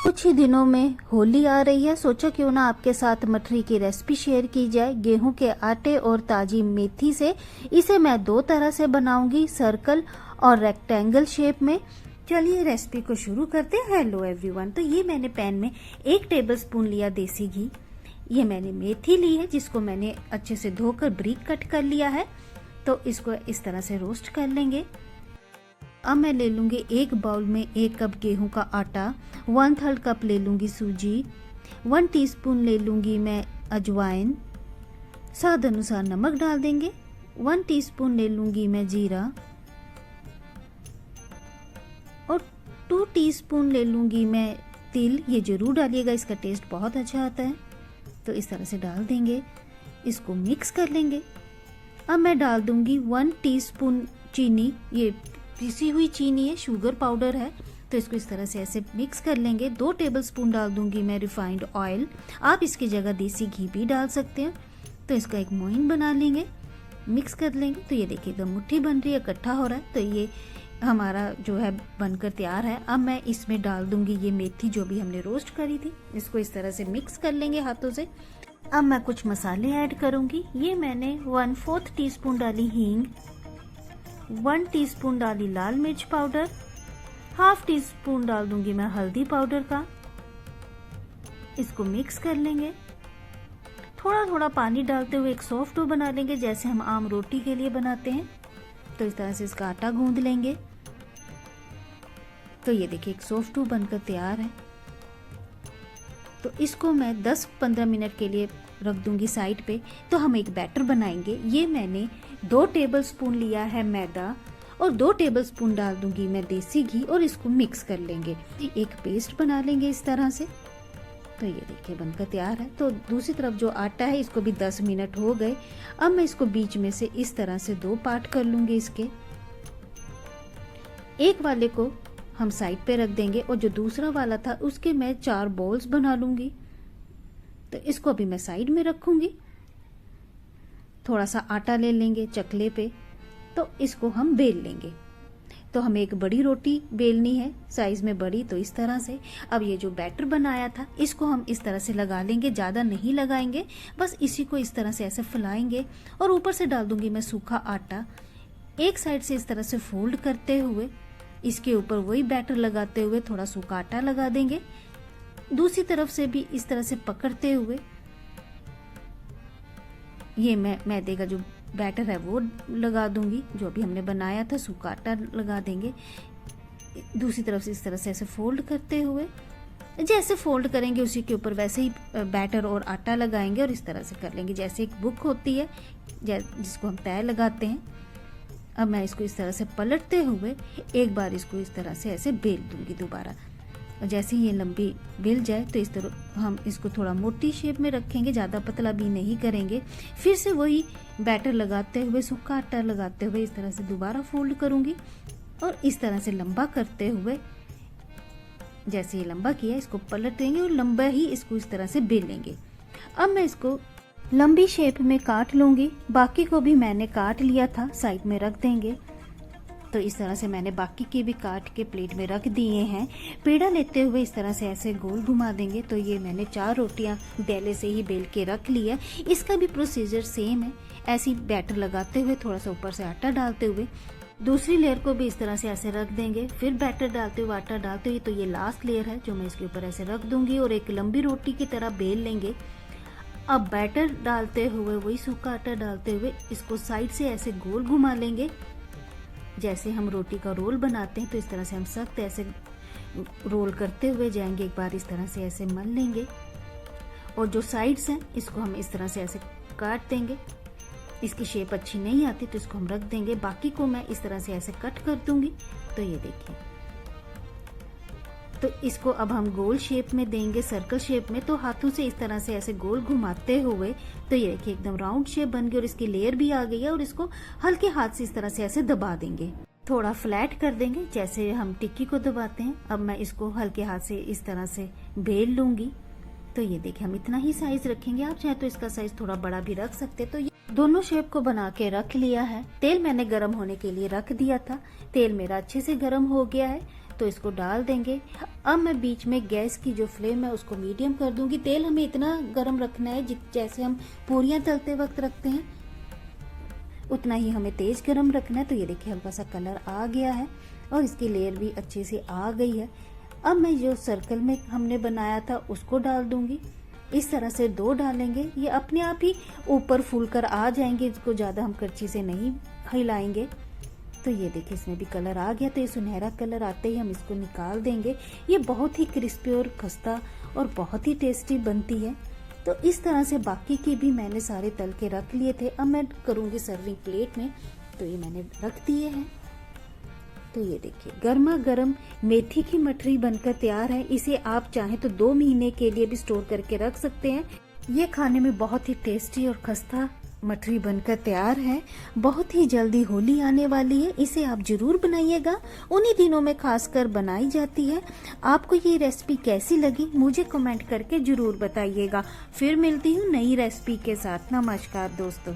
कुछ ही दिनों में होली आ रही है, सोचा क्यों ना आपके साथ मठरी की रेसिपी शेयर की जाए। गेहूं के आटे और ताजी मेथी से इसे मैं दो तरह से बनाऊंगी, सर्कल और रेक्टेंगल शेप में। चलिए रेसिपी को शुरू करते हैं। Hello everyone. तो ये मैंने पैन में 1 टेबलस्पून लिया देसी घी। ये मैंने मेथी ली है जिसको मैंने अच्छे से धोकर ब्रीक कट कर लिया है। तो इसको इस तरह से रोस्ट कर लेंगे। अब मैं ले लूंगी 1 बाउल में 1 कप गेहूं का आटा, 1/3 कप ले लूंगी सूजी, 1 टीस्पून ले लूंगी मैं अजवाइन, स्वाद अनुसार नमक डाल देंगे, 1 टीस्पून ले लूंगी मैं जीरा और 2 टीस्पून ले लूंगी मैं तिल। ये जरूर डालिएगा, इसका टेस्ट बहुत अच्छा आता है। तो इस तरह से डाल देंगे, इसको मिक्स कर लेंगे। अब मैं डाल दूंगी 1 टीस्पून चीनी। ये पिसी हुई चीनी है, शुगर पाउडर है। तो इसको इस तरह से ऐसे मिक्स कर लेंगे। 2 टेबलस्पून डाल दूंगी मैं रिफाइंड ऑयल। आप इसकी जगह देसी घी भी डाल सकते हैं। तो इसका एक मोइन बना लेंगे, मिक्स कर लेंगे। तो ये देखिए एकदम मुट्ठी बन रही है, इकट्ठा हो रहा है। तो ये हमारा जो है बनकर तैयार है। अब मैं इसमें डाल दूंगी ये मेथी जो भी हमने रोस्ट करी थी। इसको इस तरह से मिक्स कर लेंगे हाथों से। अब मैं कुछ मसाले ऐड करूंगी। ये मैंने 1/4 टीस्पून डाली हींग, 1 टीस्पून डाली लाल मिर्च पाउडर, ½ टीस्पून डाल दूंगी मैं हल्दी पाउडर का। इसको मिक्स कर लेंगे। थोड़ा थोड़ा पानी डालते हुए एक सॉफ्ट डो बना लेंगे, जैसे हम आम रोटी के लिए बनाते हैं। तो इस तरह से इसका आटा गूंद लेंगे। तो ये देखिए एक सॉफ्ट डो बनकर तैयार है। तो इसको मैं 10-15 मिनट के लिए रख दूंगी साइड पे। तो हम एक बैटर बनाएंगे। ये मैंने 2 टेबलस्पून लिया है मैदा और 2 टेबलस्पून डाल दूंगी मैं देसी घी और इसको मिक्स कर लेंगे। एक पेस्ट बना लेंगे इस तरह से। तो ये देखिए बनकर तैयार है। तो दूसरी तरफ जो आटा है इसको भी 10 मिनट हो गए। अब मैं इसको बीच में से इस तरह से 2 पार्ट कर लूंगी इसके। एक वाले को हम साइड पे रख देंगे और जो दूसरा वाला था उसके मैं 4 बॉल्स बना लूंगी। तो इसको अभी मैं साइड में रखूंगी। थोड़ा सा आटा ले लेंगे चकले पे। तो इसको हम बेल लेंगे। तो हमें एक बड़ी रोटी बेलनी है, साइज में बड़ी। तो इस तरह से अब ये जो बैटर बनाया था इसको हम इस तरह से लगा लेंगे। ज्यादा नहीं लगाएंगे, बस इसी को इस तरह से ऐसे फैलाएंगे और ऊपर से डाल दूंगी मैं सूखा आटा। एक साइड से इस तरह से फोल्ड करते हुए इसके ऊपर वही बैटर लगाते हुए थोड़ा सूखा आटा लगा देंगे। दूसरी तरफ से भी इस तरह से पकड़ते हुए ये मैं मैदे का जो बैटर है वो लगा दूंगी, जो भी हमने बनाया था। सूखा आटा लगा देंगे। दूसरी तरफ से इस तरह से ऐसे फोल्ड करते हुए, जैसे फोल्ड करेंगे उसी के ऊपर वैसे ही बैटर और आटा लगाएंगे और इस तरह से कर लेंगे, जैसे एक बुक होती है जिसको हम तय लगाते हैं। अब मैं इसको इस तरह से पलटते हुए एक बार इसको इस तरह से ऐसे बेल दूंगी दोबारा। जैसे ही ये लंबी बेल जाए तो इस तरह हम इसको थोड़ा मोटी शेप में रखेंगे, ज़्यादा पतला भी नहीं करेंगे। फिर से वही बैटर लगाते हुए, सूखा आटा लगाते हुए इस तरह से दोबारा फोल्ड करूंगी और इस तरह से लंबा करते हुए, जैसे ये लंबा किया इसको पलट देंगे और लंबा ही इसको इस तरह से बेल लेंगे। अब मैं इसको लंबी शेप में काट लूंगी। बाकी को भी मैंने काट लिया था, साइड में रख देंगे। तो इस तरह से मैंने बाकी के भी काट के प्लेट में रख दिए हैं। पेड़ा लेते हुए इस तरह से ऐसे गोल घुमा देंगे। तो ये मैंने 4 रोटियां पहले से ही बेल के रख ली है। इसका भी प्रोसीजर सेम है। ऐसी बैटर लगाते हुए थोड़ा सा ऊपर से आटा डालते हुए दूसरी लेयर को भी इस तरह से ऐसे रख देंगे। फिर बैटर डालते हुए आटा डालते हुए, तो ये लास्ट लेयर है जो मैं इसके ऊपर ऐसे रख दूंगी और एक लंबी रोटी की तरह बेल लेंगे। अब बैटर डालते हुए वही सूखा आटा डालते हुए इसको साइड से ऐसे गोल घुमा लेंगे, जैसे हम रोटी का रोल बनाते हैं। तो इस तरह से हम सख्त ऐसे रोल करते हुए जाएंगे। एक बार इस तरह से ऐसे मल लेंगे और जो साइड्स हैं इसको हम इस तरह से ऐसे काट देंगे। इसकी शेप अच्छी नहीं आती तो इसको हम रख देंगे। बाकी को मैं इस तरह से ऐसे कट कर दूंगी। तो ये देखिए, तो इसको अब हम गोल शेप में देंगे, सर्कल शेप में। तो हाथों से इस तरह से ऐसे गोल घुमाते हुए, तो ये देखिए एकदम राउंड शेप बन गई और इसकी लेयर भी आ गई है। और इसको हल्के हाथ से इस तरह से ऐसे दबा देंगे, थोड़ा फ्लैट कर देंगे जैसे हम टिक्की को दबाते हैं। अब मैं इसको हल्के हाथ से इस तरह से बेल लूंगी। तो ये देखिए हम इतना ही साइज रखेंगे। आप चाहे तो इसका साइज थोड़ा बड़ा भी रख सकते। तो ये दोनों शेप को बना के रख लिया है। तेल मैंने गर्म होने के लिए रख दिया था। तेल मेरा अच्छे से गर्म हो गया है। तो इसको डाल देंगे। अब मैं बीच में गैस की जो फ्लेम है उसको मीडियम कर दूंगी। तेल हमें इतना गर्म रखना है जैसे हम पूरियां तलते वक्त रखते हैं, उतना ही हमें तेज गर्म रखना है। तो ये देखिए हल्का सा कलर आ गया है और इसकी लेयर भी अच्छे से आ गई है। अब मैं जो सर्कल में हमने बनाया था उसको डाल दूंगी। इस तरह से 2 डालेंगे, ये अपने आप ही ऊपर फूल कर आ जाएंगे, इसको ज़्यादा हम करछी से नहीं हिलाएंगे। तो ये देखिए इसमें भी कलर आ गया। तो ये सुनहरा कलर आते ही हम इसको निकाल देंगे। ये बहुत ही क्रिस्पी और खस्ता और बहुत ही टेस्टी बनती है। तो इस तरह से बाकी की भी मैंने सारे तल के रख लिए थे। अब मैं करूँगी सर्विंग प्लेट में। तो ये मैंने रख दिए हैं। तो ये देखिए गर्मा गर्म मेथी की मठरी बनकर तैयार है। इसे आप चाहें तो 2 महीने के लिए भी स्टोर करके रख सकते हैं। ये खाने में बहुत ही टेस्टी और खस्ता मठरी बनकर तैयार है। बहुत ही जल्दी होली आने वाली है, इसे आप जरूर बनाइएगा। उन्हीं दिनों में खासकर बनाई जाती है। आपको ये रेसिपी कैसी लगी मुझे कमेंट करके जरूर बताइएगा। फिर मिलती हूँ नई रेसिपी के साथ। नमस्कार दोस्तों।